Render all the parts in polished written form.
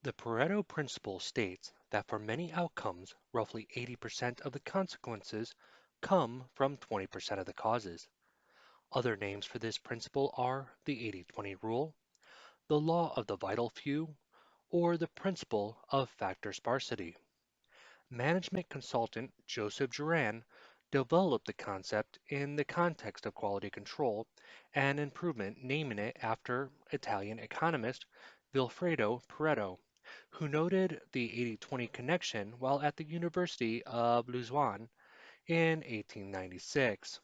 The Pareto Principle states that for many outcomes, roughly 80% of the consequences come from 20% of the causes. Other names for this principle are the 80-20 rule, the law of the vital few, or the principle of factor sparsity. Management consultant Joseph Juran developed the concept in the context of quality control and improvement, naming it after Italian economist Vilfredo Pareto, who noted the 80-20 connection while at the University of Lausanne in 1896.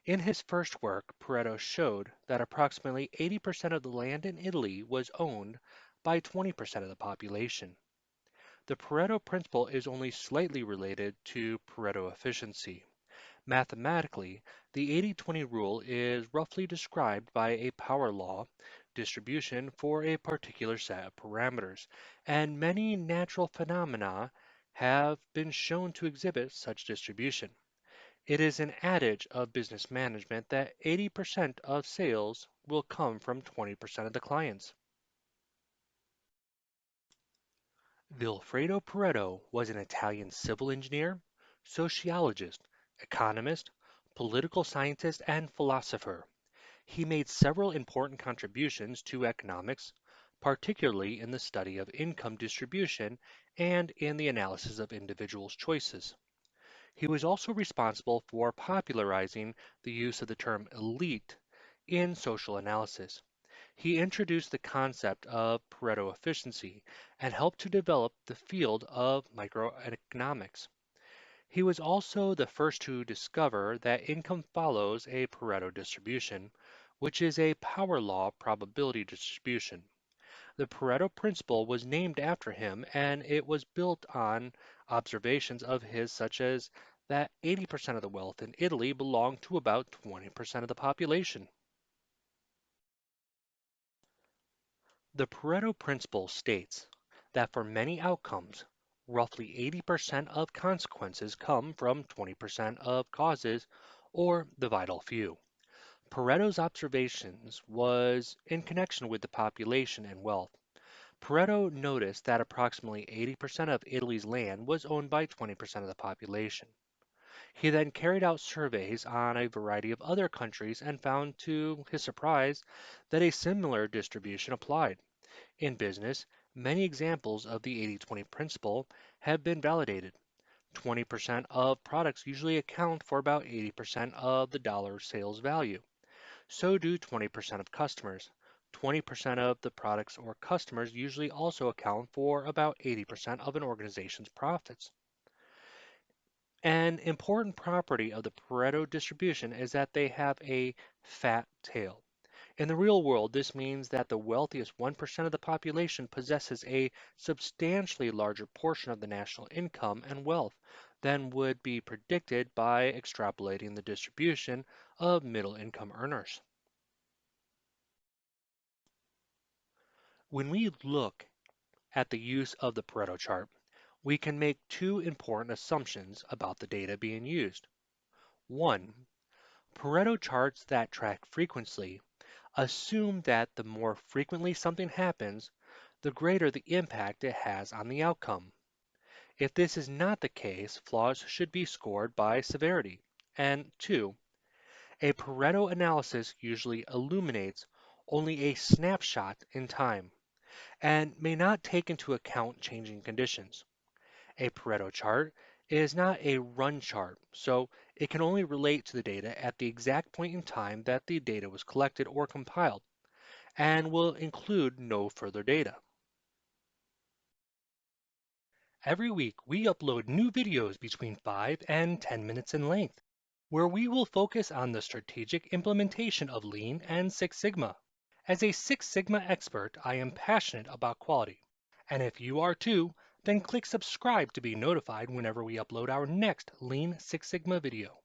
In his first work, Pareto showed that approximately 80% of the land in Italy was owned by 20% of the population. The Pareto principle is only slightly related to Pareto efficiency. Mathematically, the 80-20 rule is roughly described by a power law distribution for a particular set of parameters, and many natural phenomena have been shown to exhibit such distribution. It is an adage of business management that 80% of sales will come from 20% of the clients. Vilfredo Pareto was an Italian civil engineer, sociologist, economist, political scientist, and philosopher. He made several important contributions to economics, particularly in the study of income distribution and in the analysis of individuals' choices. He was also responsible for popularizing the use of the term elite in social analysis. He introduced the concept of Pareto efficiency and helped to develop the field of microeconomics. He was also the first to discover that income follows a Pareto distribution, which is a power law probability distribution. The Pareto principle was named after him, and it was built on observations of his such as that 80% of the wealth in Italy belonged to about 20% of the population. The Pareto principle states that for many outcomes, roughly 80% of consequences come from 20% of causes, or the vital few. Pareto's observations was in connection with the population and wealth. Pareto noticed that approximately 80% of Italy's land was owned by 20% of the population. He then carried out surveys on a variety of other countries and found, to his surprise, that a similar distribution applied. In business, many examples of the 80-20 principle have been validated. 20% of products usually account for about 80% of the dollar sales value. So do 20% of customers. 20% of the products or customers usually also account for about 80% of an organization's profits. An important property of the Pareto distribution is that they have a fat tail. In the real world, this means that the wealthiest 1% of the population possesses a substantially larger portion of the national income and wealth than would be predicted by extrapolating the distribution of middle income earners. When we look at the use of the Pareto chart, we can make two important assumptions about the data being used. One, Pareto charts that track frequency assume that the more frequently something happens, the greater the impact it has on the outcome. If this is not the case, flaws should be scored by severity. And two, a Pareto analysis usually illuminates only a snapshot in time and may not take into account changing conditions. A Pareto chart is not a run chart, so it can only relate to the data at the exact point in time that the data was collected or compiled, and will include no further data. Every week, we upload new videos between 5 and 10 minutes in length, where we will focus on the strategic implementation of Lean and Six Sigma. As a Six Sigma expert, I am passionate about quality. And if you are too, then click subscribe to be notified whenever we upload our next Lean Six Sigma video.